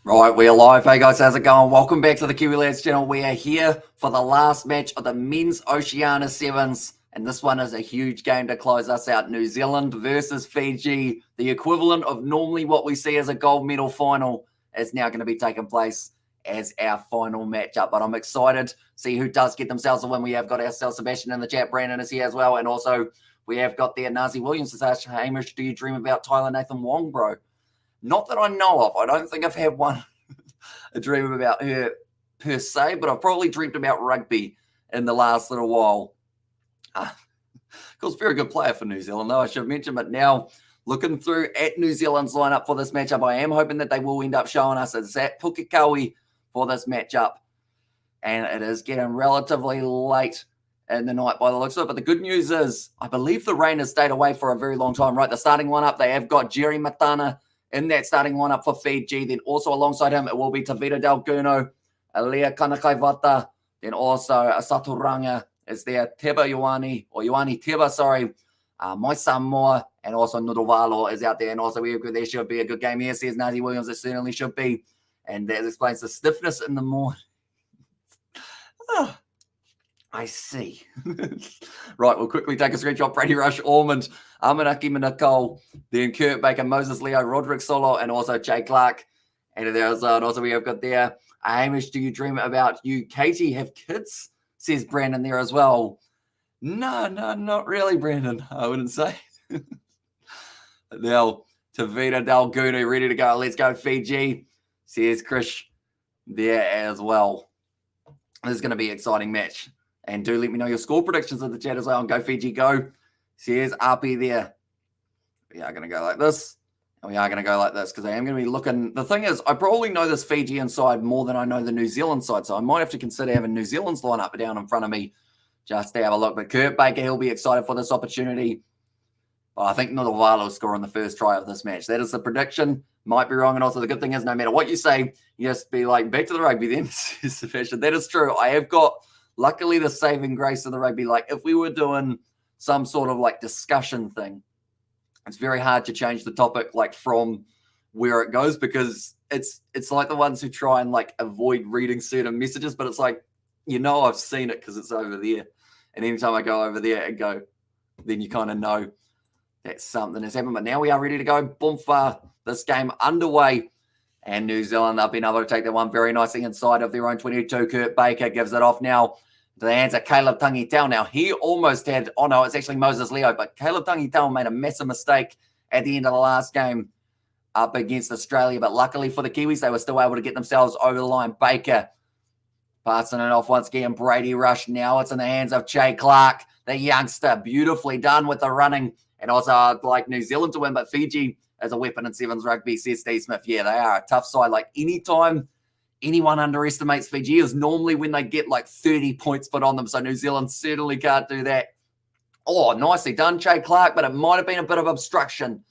Right, we're live. Hey guys, how's it going? Welcome back to the Kiwi Lads channel. We are here for the last match of the men's Oceania Sevens, and this one is a huge game to close us out. New Zealand versus Fiji, the equivalent of normally what we see as a gold medal final, is now going to be taking place as our final matchup. But I'm excited to see who does get themselves a win. We have got ourselves Sebastian in the chat. Brandon is here as well, and also we have got there Nazi Williams to say, Hamish, do you dream about Tyler Nathan Wong, bro? Not that I know of. I don't think I've had a dream about her per se, but I've probably dreamed about rugby in the last little while. Of course, very good player for New Zealand, though, I should have mentioned. But now, looking through at New Zealand's lineup for this matchup, I am hoping that they will end up showing us it's at Pukekohe for this matchup. And it is getting relatively late in the night by the looks of it. But the good news is, I believe the rain has stayed away for a very long time, right? The starting lineup, they have got Jerry Matana in that starting lineup for Fiji. Then also alongside him, it will be Tavita Dalguno, Alia Kanakaivata, then also Saturanga is there, Teba Ioane, or Ioane Teba, sorry, Moisa Moore, and also Nudovalo is out there. And also there should be a good game here, says Nazi Williams, it certainly should be. And that explains the stiffness in the morning. I see. Right, we'll quickly take a screenshot. Brady Rush, Ormond, Amanaki Manakol, then Kurt Baker, Moses Leo, Roderick Solo, and also Jay Clark. And there as well. And also we have got there, Hamish, do you dream about you, Katie, have kids? Says Brandon there as well. No, not really, Brandon. I wouldn't say. Now, Tavita Dalgunu, ready to go. Let's go, Fiji. Says Chris there as well. This is going to be an exciting match. And do let me know your score predictions in the chat as well. And go Fiji, go. Says RP there. We are going to go like this. And we are going to go like this because I am going to be looking. The thing is, I probably know this Fijian side more than I know the New Zealand side. So I might have to consider having New Zealand's lineup down in front of me just to have a look. But Kurt Baker, he'll be excited for this opportunity. But I think Nodovalo will score on the first try of this match. That is the prediction. Might be wrong. And also the good thing is, no matter what you say, you just be like, back to the rugby then. That is true. I have got, luckily, the saving grace of the rugby. Like, if we were doing some sort of, like, discussion thing, it's very hard to change the topic, like, from where it goes because it's like the ones who try and, like, avoid reading certain messages, but it's like, I've seen it because it's over there. And anytime I go over there and go, then you kind of know that something has happened. But now we are ready to go. Boomfa, this game underway. And New Zealand have been able to take that one very nicely inside of their own 22. Kurt Baker gives it off now to the hands of Caleb Tangitau. Now, he almost had, it's actually Moses Leo, but Caleb Tangitau made a massive mistake at the end of the last game up against Australia. But luckily for the Kiwis, they were still able to get themselves over the line. Baker passing it off once again. Brady Rush. Now it's in the hands of Jay Clark, the youngster. Beautifully done with the running. And also, I'd like New Zealand to win, but Fiji as a weapon in Sevens rugby, says Steve Smith. Yeah, they are a tough side. Like, anytime anyone underestimates Fiji is normally when they get like 30 points put on them. So New Zealand certainly can't do that. Oh, nicely done, Jay Clark, but it might have been a bit of obstruction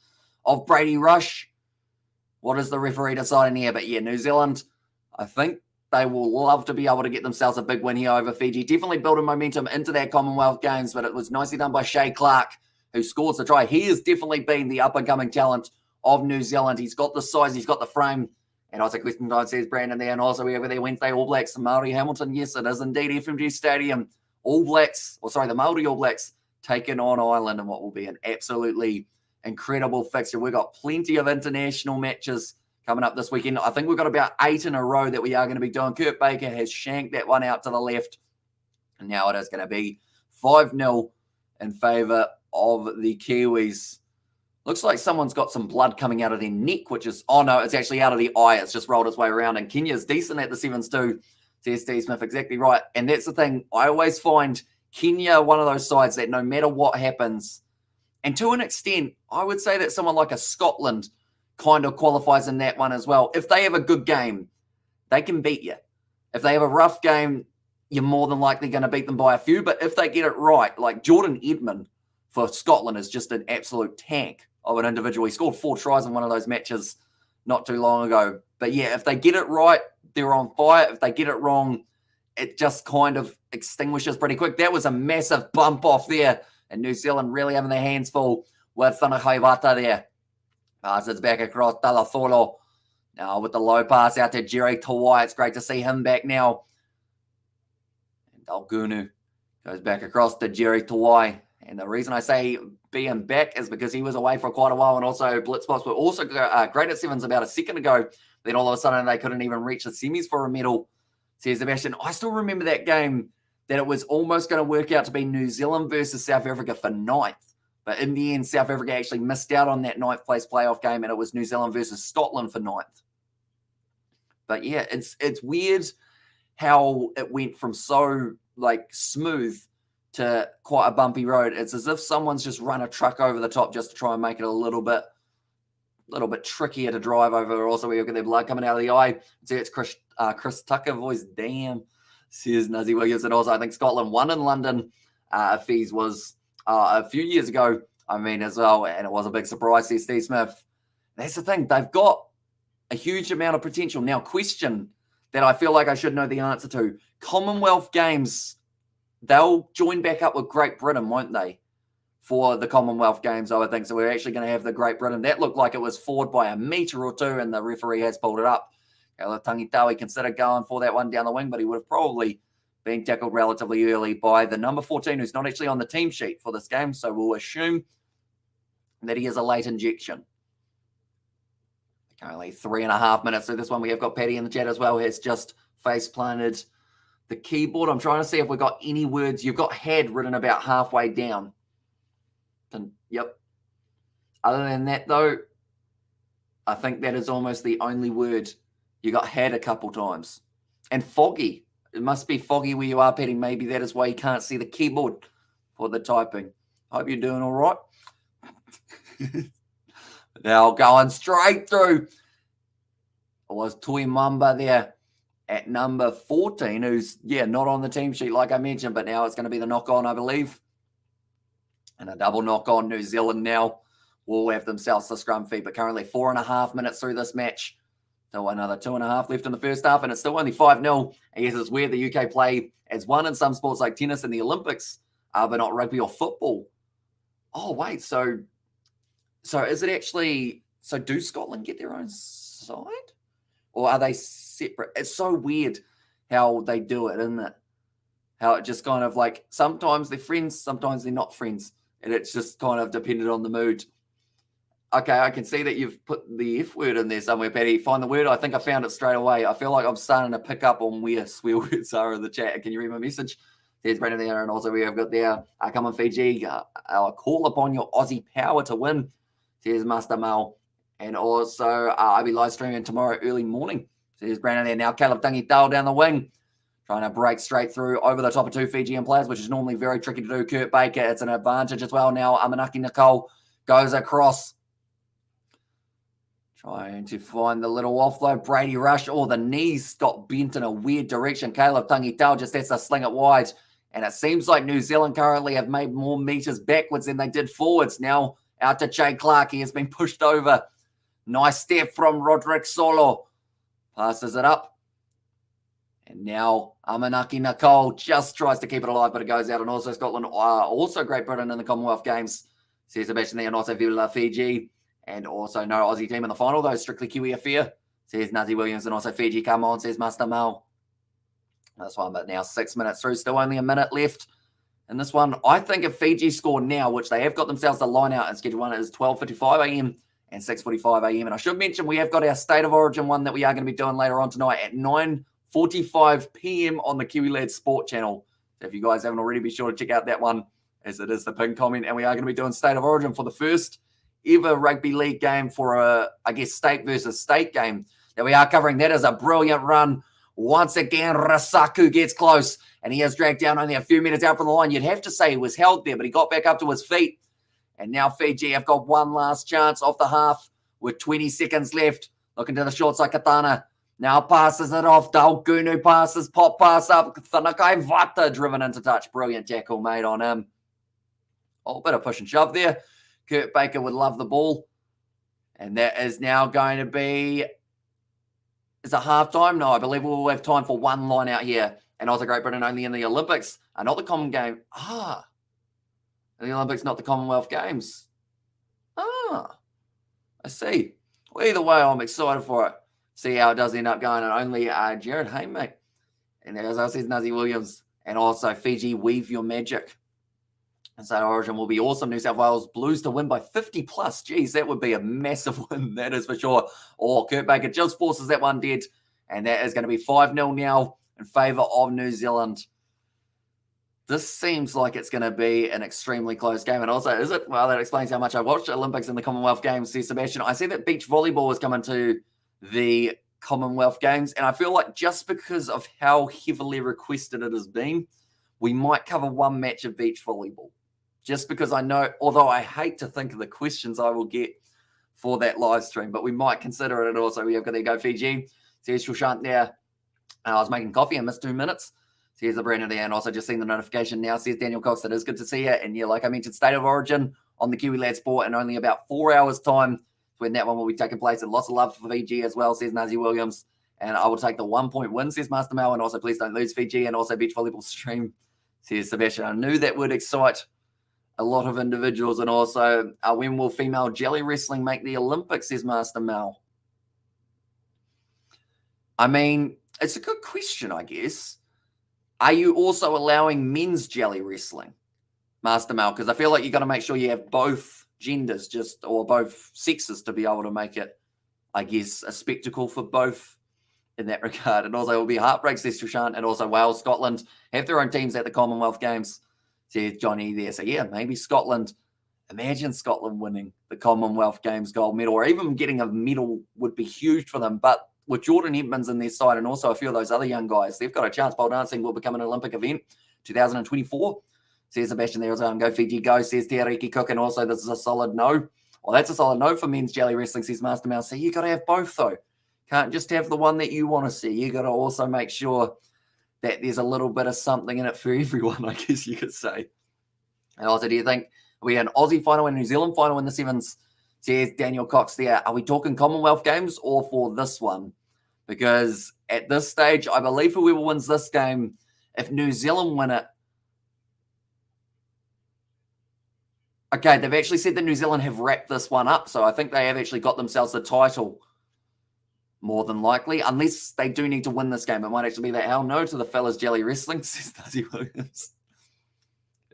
of Brady Rush. What is the referee deciding here? But yeah, New Zealand, I think they will love to be able to get themselves a big win here over Fiji. Definitely building momentum into their Commonwealth Games, but it was nicely done by Jay Clark, who scores the try. He has definitely been the up-and-coming talent of New Zealand. He's got the size, he's got the frame. And also, question time says Brandon there. And also, we have there Wednesday All Blacks, Māori Hamilton. Yes, it is indeed FMG Stadium. The Māori All Blacks taking on Ireland in what will be an absolutely incredible fixture. We've got plenty of international matches coming up this weekend. I think we've got about 8 in a row that we are going to be doing. Kurt Baker has shanked that one out to the left. And now it is going to be 5-0 in favour of the Kiwis. Looks like someone's got some blood coming out of their neck, which is, it's actually out of the eye. It's just rolled its way around. And Kenya's decent at the Sevens too, says Steve Smith. Exactly right. And that's the thing. I always find Kenya one of those sides that no matter what happens, and to an extent, I would say that someone like a Scotland kind of qualifies in that one as well. If they have a good game, they can beat you. If they have a rough game, you're more than likely going to beat them by a few. But if they get it right, like Jordan Edmund for Scotland is just an absolute tank of an individual. He scored 4 tries in one of those matches not too long ago. But yeah, if they get it right, they're on fire. If they get it wrong, it just kind of extinguishes pretty quick. That was a massive bump off there. And New Zealand really having their hands full with Whanakaivata there. Passes back across Talafolo. Now with the low pass out to Jerry Tawai. It's great to see him back now. And Dalgunu goes back across to Jerry Tawai. And the reason I say being back is because he was away for quite a while. And also Blitzbox were also great at sevens about a second ago. Then all of a sudden they couldn't even reach the semis for a medal. Says Sebastian, I still remember that game that it was almost going to work out to be New Zealand versus South Africa for ninth. But in the end, South Africa actually missed out on that ninth place playoff game, and it was New Zealand versus Scotland for ninth. But yeah, it's weird how it went from so smooth to quite a bumpy road. It's as if someone's just run a truck over the top just to try and make it a little bit trickier to drive over. Also, we've got their blood coming out of the eye. See, it's Chris Tucker voice. Damn, says Nuzzy Williams. And also, I think Scotland won in London. Fees was a few years ago, as well. And it was a big surprise, says Steve Smith. That's the thing. They've got a huge amount of potential. Now, question that I feel like I should know the answer to. Commonwealth Games, they'll join back up with Great Britain, won't they? For the Commonwealth Games, I would think. So we're actually going to have the Great Britain. That looked like it was forward by a metre or two, and the referee has pulled it up. Tangitawi considered going for that one down the wing, but he would have probably been tackled relatively early by the number 14, who's not actually on the team sheet for this game. So we'll assume that he is a late injection. Currently 3.5 minutes through this one. We have got Paddy in the chat as well. Has just face planted the keyboard. I'm trying to see if we've got any words. You've got had written about halfway down. And, yep. Other than that, though, I think that is almost the only word. You got had a couple times. And foggy. It must be foggy where you are, Paddy. Maybe that is why you can't see the keyboard for the typing. Hope you're doing all right. Now going straight through. It was Tui Mamba there at number 14, who's, not on the team sheet like I mentioned, but now it's going to be the knock-on, I believe. And a double knock-on. New Zealand now will have themselves the scrum feed, but currently 4.5 minutes through this match. So another 2.5 left in the first half, and it's still only 5-0. I guess it's where the UK play as one in some sports like tennis and the Olympics, but not rugby or football. Oh, wait, so is it actually, so do Scotland get their own side? Or are they separate? It's so weird how they do it, isn't it? How it just kind of sometimes they're friends, sometimes they're not friends. And it's just kind of dependent on the mood. Okay, I can see that you've put the F word in there somewhere, Paddy. Find the word. I think I found it straight away. I feel like I'm starting to pick up on where swear words are in the chat. Can you read my message? There's Brandon there, and also we have got there, come on Fiji, I'll call upon your Aussie power to win. There's Master Mal. And also, I'll be live streaming tomorrow early morning. There's Brandon there. Now Caleb Tangitao down the wing. Trying to break straight through over the top of two Fijian players, which is normally very tricky to do. Kurt Baker, it's an advantage as well. Now Amanaki Nicole goes across. Trying to find the little offload. Brady Rush. The knees got bent in a weird direction. Caleb Tangitao just has to sling it wide. And it seems like New Zealand currently have made more meters backwards than they did forwards. Now out to Jay Clark. He has been pushed over. Nice step from Roderick Solo. Passes it up. And now Amanaki Nicole just tries to keep it alive, but it goes out. And also Scotland, also Great Britain in the Commonwealth Games. Says Sebastian there, and also Villa Fiji. And also no Aussie team in the final, though. Strictly Kiwi affair. Says Nuzzy Williams, and also Fiji, come on, says Master Mal. This one, but now 6 minutes through, still only a minute left. And this one, I think if Fiji score now, which they have got themselves the line out, and schedule one is 12:55 a.m. and 6:45 a.m. And I should mention we have got our State of Origin one that we are going to be doing later on tonight at 9:45 p.m. on the Kiwi Lads Sport channel. So if you guys haven't already, be sure to check out that one, as it is the pinned comment. And we are going to be doing State of Origin for the first ever rugby league game for a, state versus state game that we are covering. That is a brilliant run. Once again, Rasaku gets close, and he is dragged down only a few meters out from the line. You'd have to say he was held there, but he got back up to his feet. And now Fiji have got one last chance off the half with 20 seconds left. Looking to the short side, Katana. Now passes it off. Dalgunu passes, pop pass up. Thanakai Vata driven into touch. Brilliant tackle made on him. Oh, bit of push and shove there. Kurt Baker would love the ball. And that is now going to be... Is it halftime? No, I believe we'll have time for one line out here. And also Great Britain only in the Olympics. Not the common game. The Olympics, not the Commonwealth Games. I see. Well, either way, I'm excited for it. See how it does end up going. And only Jared Hay, mate. And as I says, Nazi Williams. And also Fiji, weave your magic. And so Origin will be awesome. New South Wales Blues to win by 50 plus. Geez, that would be a massive win. That is for sure. Or Kurt Baker just forces that one dead. And that is going to be 5-0 now in favour of New Zealand. This seems like it's going to be an extremely close game. And also, is it? Well, that explains how much I watched Olympics and the Commonwealth Games, says Sebastian. I see that beach volleyball is coming to the Commonwealth Games. And I feel like just because of how heavily requested it has been, we might cover one match of beach volleyball. Just because I know, although I hate to think of the questions I will get for that live stream, but we might consider it also. We have got to go Fiji. Says Shushan there. I was making coffee and missed 2 minutes. Here's the Brandon there, and also just seen the notification now. Says Daniel Cox, it is good to see you. And yeah, like I mentioned, State of Origin on the Kiwi Lad Sport in only about 4 hours' time when that one will be taking place. And lots of love for Fiji as well, says Nazi Williams. And I will take the 1-point win, says Master Mel. And also, please don't lose Fiji. And also, beach volleyball stream, says Sebastian. I knew that would excite a lot of individuals. And also, when will female jelly wrestling make the Olympics, says Master Mel. I mean, it's a good question, I guess. Are you also allowing men's jelly wrestling, Master Mel? Because I feel like you've got to make sure you have both genders or both sexes to be able to make it, I guess, a spectacle for both in that regard. And also, it will be heartbreak, says Trishant. And also, Wales, Scotland have their own teams at the Commonwealth Games, says Johnny there. So, yeah, maybe Scotland. Imagine Scotland winning the Commonwealth Games gold medal, or even getting a medal would be huge for them. But with Jordan Edmonds in their side and also a few of those other young guys, they've got a chance. Pole dancing will become an Olympic event, 2024. Says Sebastian there. Go Fiji, go, says Tiariki Cook. And also, this is a solid no. Well, that's a solid no for men's jelly wrestling, says Master Mouse. So you got to have both, though. Can't just have the one that you want to see. You got to also make sure that there's a little bit of something in it for everyone, I guess you could say. And also, do you think we had an Aussie final and a New Zealand final in the Sevens? Says Daniel Cox there. Are we talking Commonwealth Games or for this one? Because at this stage, I believe whoever wins this game, if New Zealand win it, okay, they've actually said that New Zealand have wrapped this one up. So I think they have actually got themselves the title more than likely, unless they do need to win this game. It might actually be that hell no to the fellas jelly wrestling, says Nazi Williams.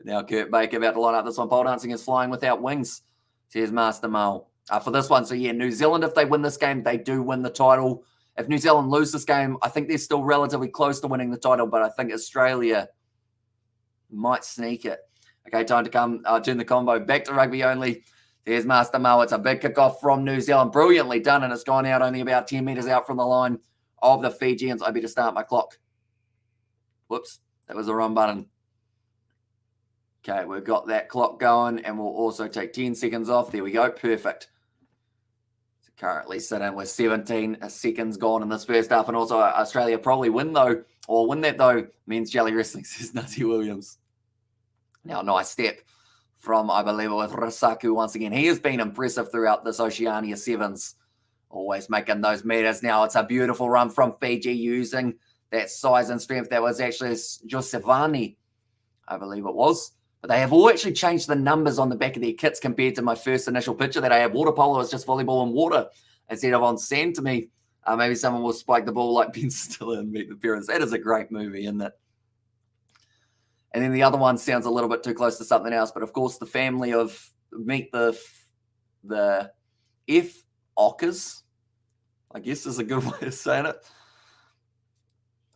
Now Kurt Baker about to line up this one. Pole dancing is flying without wings, says Master Mole. For this one, so yeah, New Zealand, if they win this game, they do win the title. If New Zealand lose this game, I think they're still relatively close to winning the title, but I think Australia might sneak it. Okay, time to turn the combo back to rugby only. There's Master Mo. It's a big kickoff from New Zealand. Brilliantly done, and it's gone out only about 10 metres out from the line of the Fijians. I better start my clock. Whoops, that was the wrong button. Okay, we've got that clock going, and we'll also take 10 seconds off. There we go, perfect. Currently sitting with 17 seconds gone in this first half. And also Australia probably win that though, men's jelly wrestling, says Nazi Williams. Now, nice step from, I believe, with Rasaku once again. He has been impressive throughout this Oceania Sevens, always making those meters. Now, it's a beautiful run from Fiji using that size and strength. That was actually Josevani, I believe it was. But they have all actually changed the numbers on the back of their kits compared to my first initial picture that I had. Water polo is just volleyball and water instead of on sand to me. Maybe someone will spike the ball like Ben Stiller and Meet the Parents. That is a great movie, isn't it? And then the other one sounds a little bit too close to something else. But, of course, the family of Meet the F Ockers, I guess is a good way of saying it.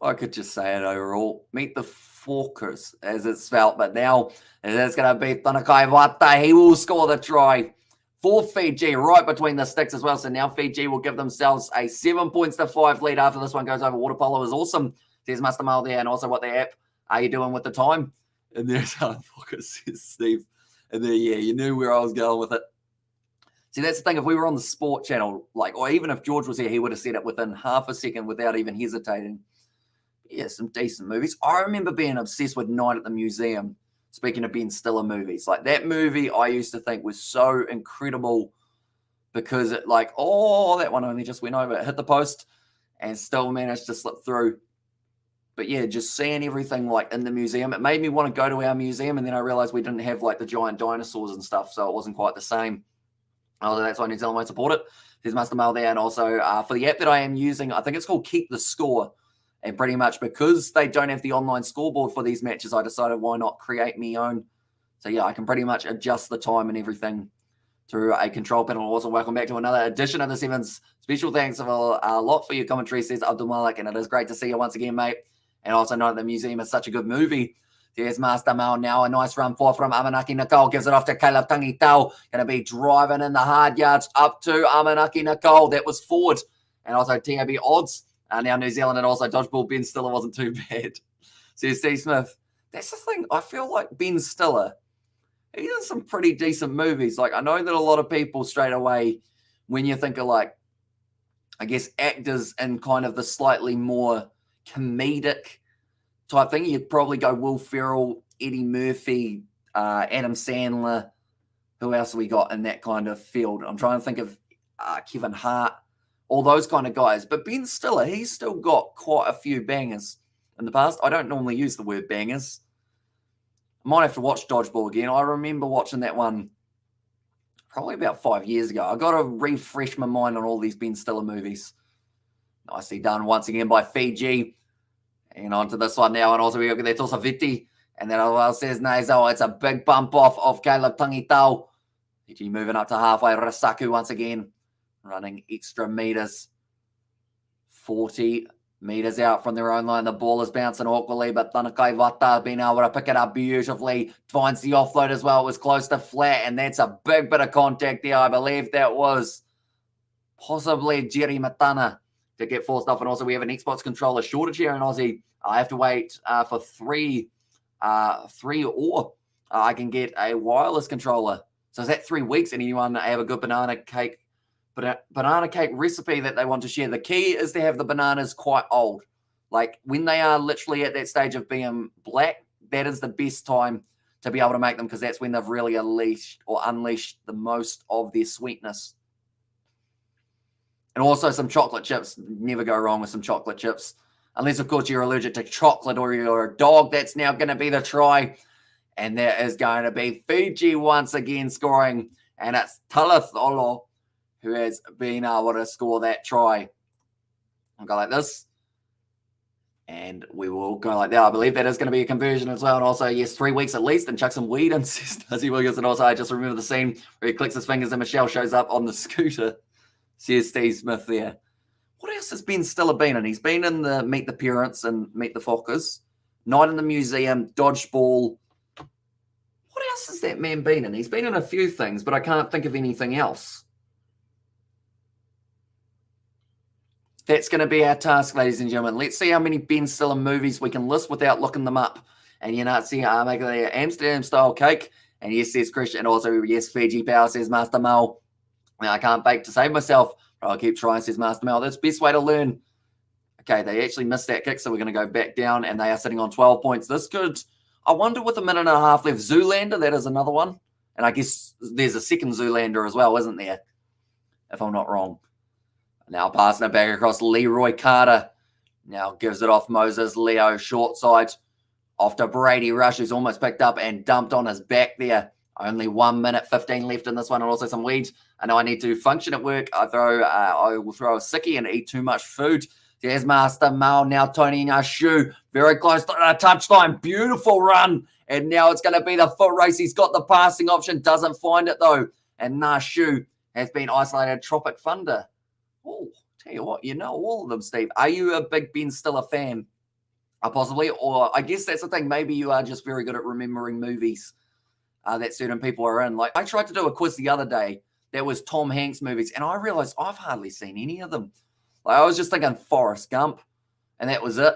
I could just say it overall. Meet the Forkers, as it's spelled. But now it is going to be Tanakai Wata. He will score the try for Fiji right between the sticks as well. So now Fiji will give themselves a 7-5 lead after this one goes over. Water polo is awesome, says Master Mal there. And also, what the app are you doing with the time? And there's Forkers, says Steve. And there, yeah, you knew where I was going with it. See, that's the thing. If we were on the sport channel, or even if George was here, he would have said it within half a second without even hesitating. Yeah, some decent movies. I remember being obsessed with Night at the Museum. Speaking of Ben Stiller movies, like that movie I used to think was so incredible because it that one only just went over, it hit the post and still managed to slip through. But yeah, just seeing everything in the museum, it made me want to go to our museum. And then I realized we didn't have the giant dinosaurs and stuff. So it wasn't quite the same. Although that's why New Zealand won't support it. There's Master Mail there. And also for the app that I am using, I think it's called Keep the Score. And pretty much because they don't have the online scoreboard for these matches, I decided why not create my own. So yeah, I can pretty much adjust the time and everything through a control panel. Also, welcome back to another edition of the Sevens. Special thanks a lot for your commentary, says Abdul Malik, and it is great to see you once again, mate. And also know that the museum is such a good movie. There's Master Mal now. A nice run forward from Amanaki Nicole. Gives it off to Caleb Tangitau. Going to be driving in the hard yards up to Amanaki Nicole. That was forward. And also TAB odds. Now New Zealand and also Dodgeball. Ben Stiller wasn't too bad. Says Steve Smith. That's the thing. I feel like Ben Stiller, he's in some pretty decent movies. Like, I know that a lot of people straight away, when you think of like, I guess, actors in kind of the slightly more comedic type thing, you'd probably go Will Ferrell, Eddie Murphy, Adam Sandler. Who else have we got in that kind of field? I'm trying to think of Kevin Hart, all those kind of guys. But Ben Stiller, he's still got quite a few bangers in the past. I don't normally use the word bangers. I might have to watch Dodgeball again. I remember watching that one probably about 5 years ago. I got to refresh my mind on all these Ben Stiller movies. Nicely done once again by Fiji. And on to this one now. And also we got that's also Viti. And then well says Nazo. It's a big bump off of Caleb Tangitau. Fiji moving up to halfway. Rasaku once again running extra meters. 40 meters out from their own line. The ball is bouncing awkwardly, but Tanakai Wata being able to pick it up beautifully. Finds the offload as well. It was close to flat, and that's a big bit of contact there. I believe that was possibly Jerry Matana to get forced off. And also we have an Xbox controller shortage here in Aussie. I have to wait for three or I can get a wireless controller. So is that 3 weeks? And anyone have a good banana cake recipe that they want to share? The key is to have the bananas quite old. Like when they are literally at that stage of being black, that is the best time to be able to make them, because that's when they've really unleashed the most of their sweetness. And also some chocolate chips. Never go wrong with some chocolate chips. Unless, of course, you're allergic to chocolate or you're a dog. That's now going to be the try. And that is going to be Fiji once again scoring. And it's Talatholo who has been able to score that try. I'll go like this. And we will go like that. I believe that is going to be a conversion as well. And also, yes, 3 weeks at least. And chuck some weed in, says Duzzy Williams. And also, I just remember the scene where he clicks his fingers and Michelle shows up on the scooter. Says Steve Smith there. What else has Ben Stiller been in? He's been in the Meet the Parents and Meet the Fockers. Night in the Museum, Dodgeball. What else has that man been in? He's been in a few things, but I can't think of anything else. That's going to be our task, ladies and gentlemen. Let's see how many Ben Stiller movies we can list without looking them up. And you know, see, make an Amsterdam-style cake. And yes, says Christian. And also, yes, Fiji Power, says Master Mel. Now, I can't bake to save myself, but I'll keep trying, says Master Mel. That's the best way to learn. Okay, they actually missed that kick, so we're going to go back down, and they are sitting on 12 points. This could, I wonder, with a minute and a half left, Zoolander, that is another one. And I guess there's a second Zoolander as well, isn't there? If I'm not wrong. Now passing it back across Leroy Carter. Now gives it off Moses Leo, short side. Off to Brady Rush, who's almost picked up and dumped on his back there. Only 1 minute 15 left in this one, and also some weeds. I know I need to function at work. I will throw a sickie and eat too much food. There's Master Mal, now Tony Nashu. Very close to a touchline. Beautiful run. And now it's going to be the foot race. He's got the passing option. Doesn't find it, though. And Nashu has been isolated. Tropic Thunder. Oh, tell you what, you know all of them, Steve. Are you a big Ben Stiller fan? Possibly. Or I guess that's the thing. Maybe you are just very good at remembering movies that certain people are in. Like, I tried to do a quiz the other day that was Tom Hanks movies, and I realized I've hardly seen any of them. Like, I was just thinking Forrest Gump, and that was it.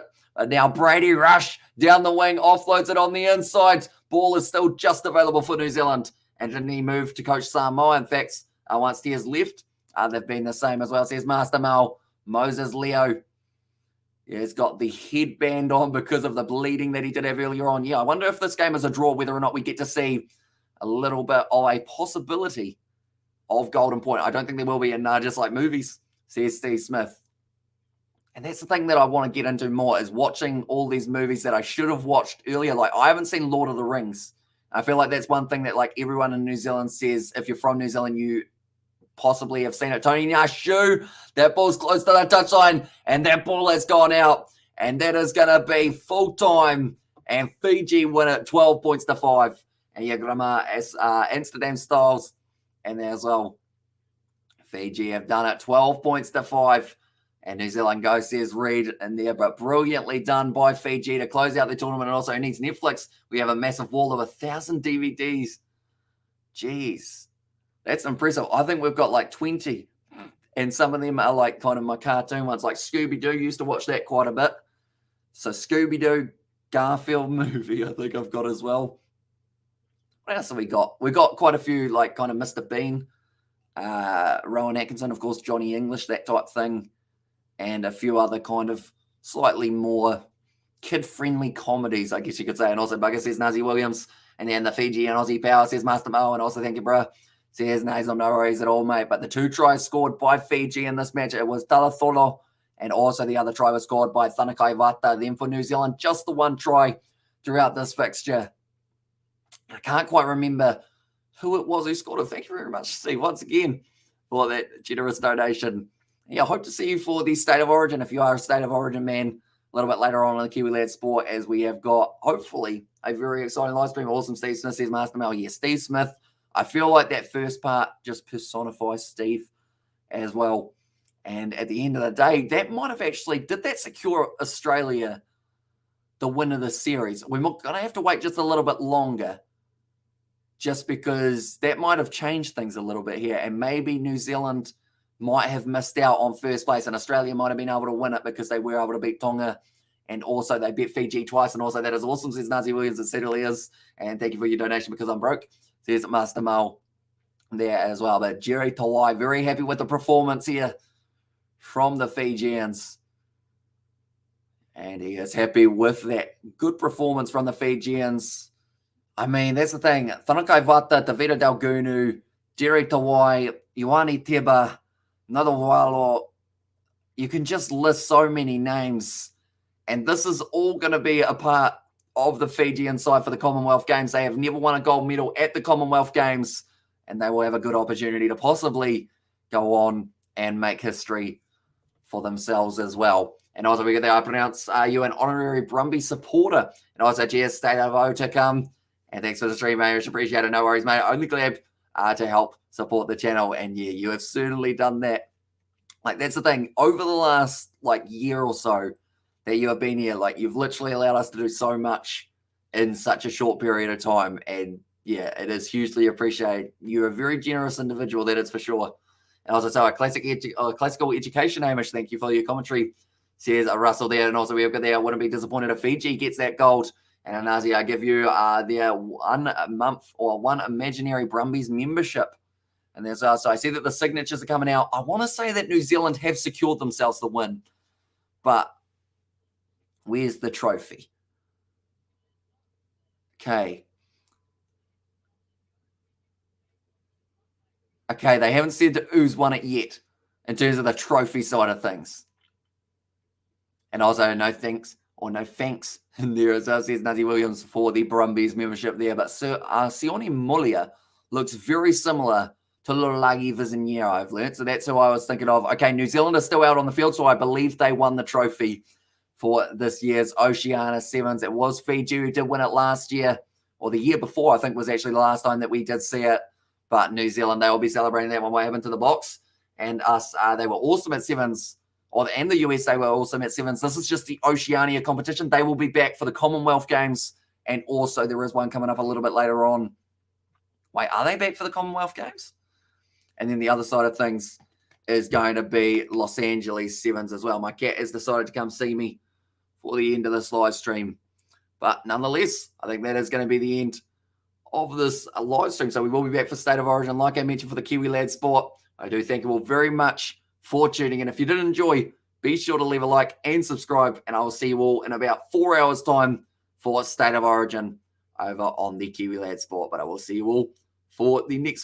Now Brady Rush down the wing, offloads it on the inside. Ball is still just available for New Zealand. And didn't he move to Coach Samoa? In fact, once he has left, they've been the same as well. Says Master Mal, Moses Leo. Yeah, he's got the headband on because of the bleeding that he did have earlier on. Yeah, I wonder if this game is a draw, whether or not we get to see a little bit of a possibility of Golden Point. I don't think there will be in just like movies, says Steve Smith. And that's the thing that I want to get into more, is watching all these movies that I should have watched earlier. Like, I haven't seen Lord of the Rings. I feel like that's one thing that, like, everyone in New Zealand says, if you're from New Zealand, you possibly have seen it. Tony Nyashu, that ball's close to the touchline, and that ball has gone out, and that is going to be full time, and Fiji win it 12 points to 5. And Yagrama as Amsterdam Styles, and there as well. Fiji have done it 12 points to 5. And New Zealand go, says Reed in there, but brilliantly done by Fiji to close out the tournament. And also needs Netflix. We have a massive wall of 1,000 DVDs. Jeez, that's impressive. I think we've got like 20. And some of them are like kind of my cartoon ones, like Scooby-Doo. Used to watch that quite a bit. So Scooby-Doo, Garfield movie, I think I've got as well. What else have we got? We got quite a few, like kind of Mr. Bean, Rowan Atkinson, of course, Johnny English, that type thing, and a few other kind of slightly more kid-friendly comedies, I guess you could say. And also, Bugger says Nazi Williams, and then the Fiji and Aussie Power says Master Mo, and also thank you, bro. Says Nazem, no worries at all, mate. But the 2 tries scored by Fiji in this match, it was Talatholo, and also the other try was scored by Thanakai Vata. Then for New Zealand, just the 1 try throughout this fixture. I can't quite remember who it was who scored it. Thank you very much, Steve, once again, for that generous donation. Yeah, I hope to see you for the State of Origin, if you are a State of Origin man, a little bit later on in the Kiwi Lad Sport, as we have got, hopefully, a very exciting live stream. Awesome, Steve Smith says Master Mel. Yeah, Steve Smith. I feel like that first part just personifies Steve as well. And at the end of the day, that might have actually, did that secure Australia the win of the series? We're going to have to wait just a little bit longer, just because that might have changed things a little bit here. And maybe New Zealand might have missed out on first place, and Australia might have been able to win it because they were able to beat Tonga. And also they beat Fiji twice. And also that is awesome, says Nazi Williams. It certainly is. And thank you for your donation because I'm broke, says Master Mal there as well. But Jerry Tawai, very happy with the performance here from the Fijians. And he is happy with that good performance from the Fijians. I mean, that's the thing. Thanakai Vata, Tavita Dalgunu, Jerry Tawai, Ioane Teba, Nadawalo. You can just list so many names. And this is all going to be a part of the Fijian side for the Commonwealth Games. They have never won a gold medal at the Commonwealth Games. And they will have a good opportunity to possibly go on and make history for themselves as well. And also, we get there, I pronounce you an honorary Brumby supporter. And also, GS State of O to come. And thanks for the stream, mate. Much appreciated. No worries, mate. Only glad to help support the channel. And yeah, you have certainly done that. Like, that's the thing. Over the last, like, year or so that you have been here, like, you've literally allowed us to do so much in such a short period of time. And yeah, it is hugely appreciated. You're a very generous individual, that is for sure. And also, so a classical education, Hamish, thank you for your commentary. Says Russell there. And also, we have got there, I wouldn't be disappointed if Fiji gets that gold. And Anazi, I give you their 1 month or 1 imaginary Brumbies membership. And there's so I see that the signatures are coming out. I want to say that New Zealand have secured themselves the win. But where's the trophy? Okay. Okay, they haven't said who's won it yet in terms of the trophy side of things. And also, no thanks or no thanks in there as well, says Nazi Williams for the Brumbies membership there. But Sione Mulia looks very similar to Lulagi Vizinier, I've learned. So that's who I was thinking of. Okay, New Zealand are still out on the field, so I believe they won the trophy for this year's Oceania Sevens. It was Fiji who did win it last year, or the year before, I think was actually the last time that we did see it. But New Zealand, they will be celebrating that one way up into the box. And us, they were awesome at Sevens. And the US, they were awesome at Sevens. This is just the Oceania competition. They will be back for the Commonwealth Games. And also there is one coming up a little bit later on. Wait, are they back for the Commonwealth Games? And then the other side of things is going to be Los Angeles Sevens as well. My cat has decided to come see me for the end of this live stream. But nonetheless, I think that is going to be the end of this live stream. So we will be back for State of Origin. Like I mentioned, for the Kiwi Lad Sport, I do thank you all very much for tuning in. If you did enjoy, be sure to leave a like and subscribe. And I will see you all in about 4 hours' time for State of Origin over on the Kiwi Lad Sport. But I will see you all for the next